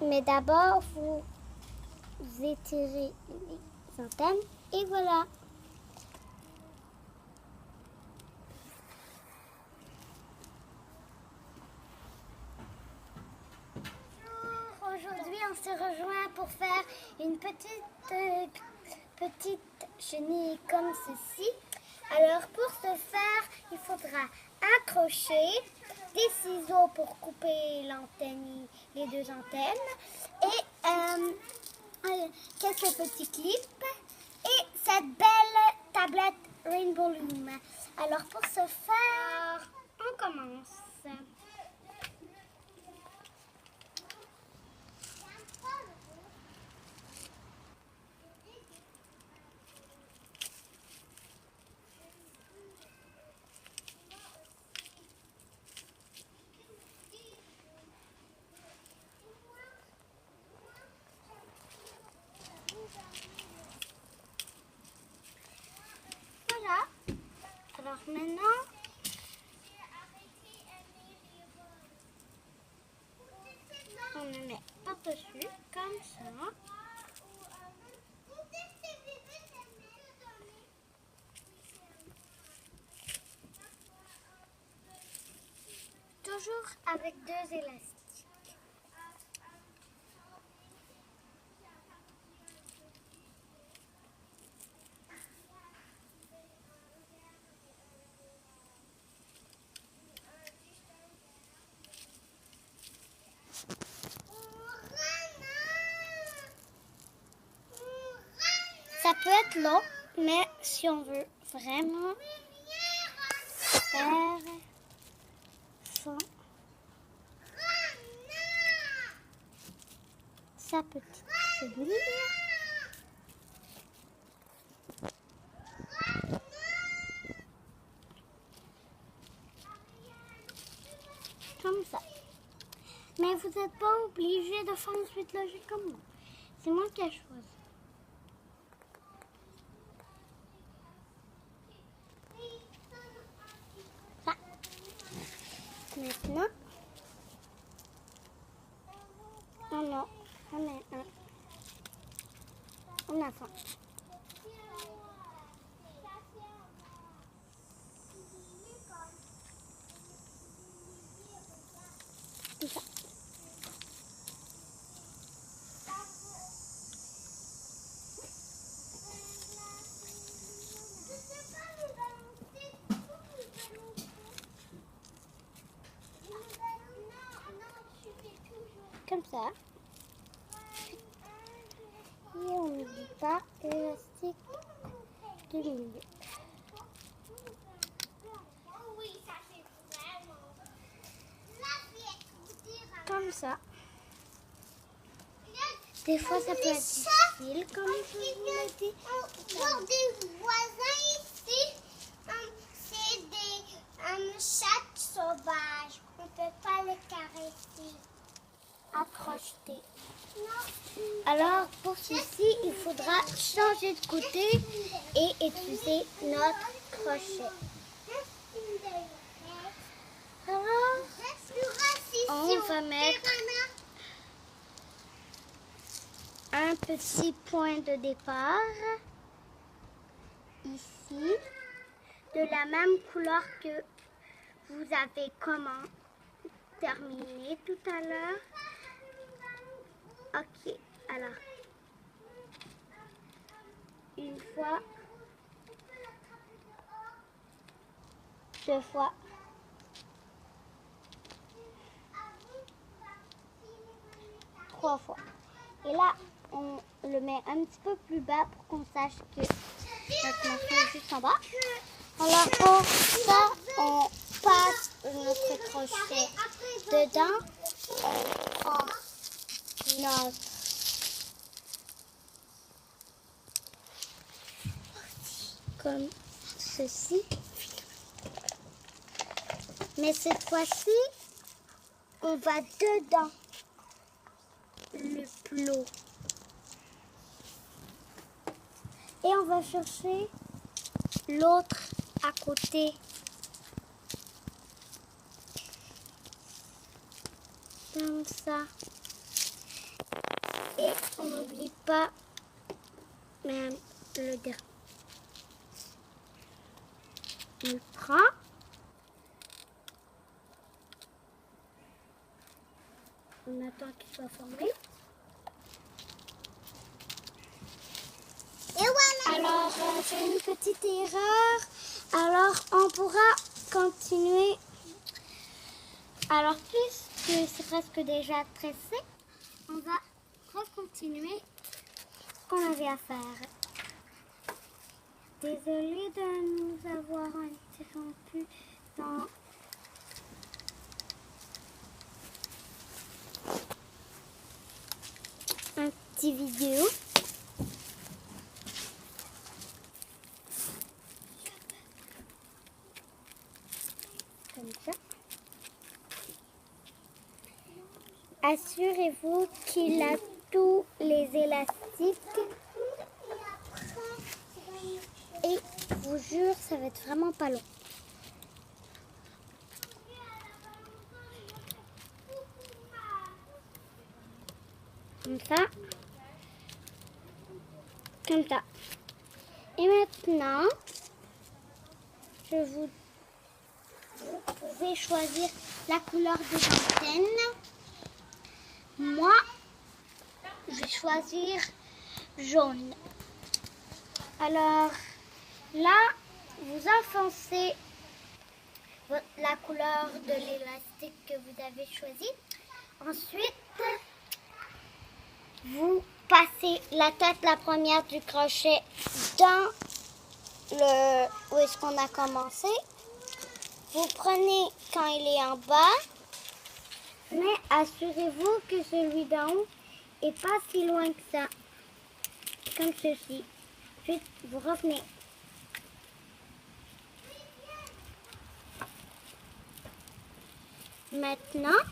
Mais d'abord, vous étirez les antennes et voilà. Aujourd'hui, on se rejoint pour faire une petite chenille comme ceci. Alors, pour ce faire, il faudra accrocher des ciseaux pour couper les deux antennes et quelques petits clips et cette belle tablette Rainbow Loom. Alors, pour ce faire, on commence. Voilà. Alors maintenant, on le met par-dessus, comme ça. Toujours avec deux élastiques. Ça peut être long, mais si on veut vraiment faire sa petite chenille. Comme ça. Mais vous n'êtes pas obligé de faire une suite logique comme moi. C'est moi qui ai choisi. Ça. Maintenant, on met un avant. Comme ça. Comme ça. Et on n'oublie pas l'élastique du milieu. Comme ça. Des fois, ça peut être difficile, comme je vous l'ai dit. Pour des voisins ici, c'est des chats sauvages. On ne peut pas les caresser. Accrocheter. Alors, pour ceci, il faudra changer de côté et utiliser notre crochet. Alors, on va mettre un petit point de départ ici, de la même couleur que vous avez terminé tout à l'heure. Ok, alors, une fois, deux fois, trois fois. Et là, on le met un petit peu plus bas pour qu'on sache que notre morceau est juste en bas. Alors pour ça, on passe notre crochet dedans. On prend notre comme ceci. Mais cette fois-ci, on va dedans le plot. Et on va chercher l'autre à côté. Comme ça. Et on n'oublie pas même le dernier. On le prend. On attend qu'il soit formé. Et voilà. Alors, on fait une petite erreur. Alors, on pourra continuer. Alors, puisque c'est presque déjà tressé, on va recontinuer ce qu'on avait à faire. Désolée de nous avoir interrompu dans un petit vidéo. Comme ça. Assurez-vous qu'il a tous les élastiques. Et je vous jure, ça va être vraiment pas long. Comme ça. Comme ça. Et maintenant, je vous vais choisir la couleur des antennes. Moi, je vais choisir jaune. Alors, là, vous enfoncez la couleur de l'élastique que vous avez choisi. Ensuite, vous passez la tête, la première du crochet dans le où est-ce qu'on a commencé. Vous prenez quand il est en bas, mais assurez-vous que celui d'en haut est pas si loin que ça, comme ceci. Ensuite, vous revenez. Maintenant,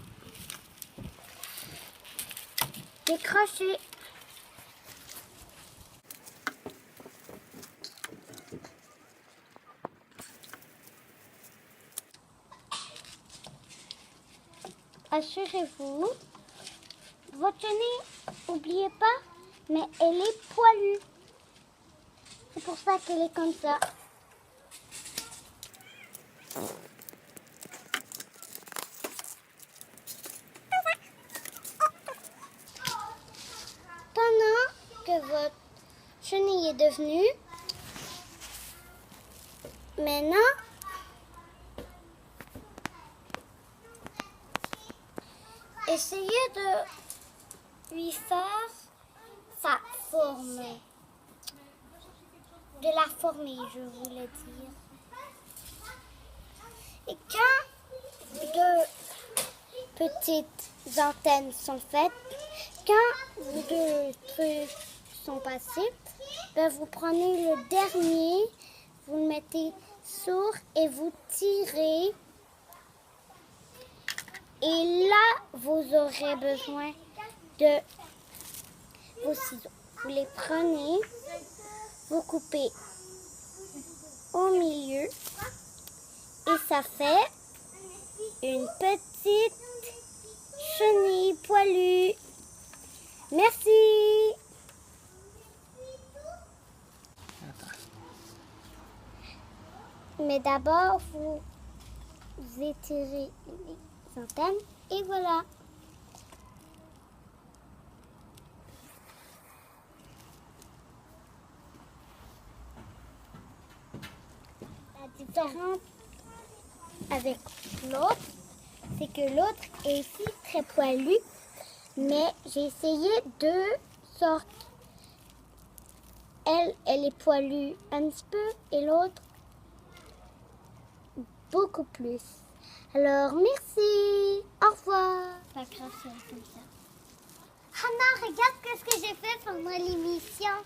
décrochez. Assurez-vous, votre chenille, n'oubliez pas, mais elle est poilue. C'est pour ça qu'elle est comme ça. Pendant que votre chenille est devenue, maintenant, essayez de lui faire sa forme. De la former, je voulais dire. Et quand deux petites antennes sont faites, quand deux trucs sont passés, ben vous prenez le dernier, vous le mettez sur et vous tirez. Et là, vous aurez besoin de vos ciseaux. Vous les prenez, vous coupez au milieu et ça fait une petite chenille poilue. Merci. Mais d'abord, vous étirez les antennes et voilà. La différence avec l'autre, c'est que l'autre est aussi très poilu, mais j'ai essayé deux sortes. Elle est poilue un petit peu et l'autre beaucoup plus. Alors, merci. Au revoir. Pas grave, c'est comme ça. Hannah, regarde ce que j'ai fait pendant l'émission.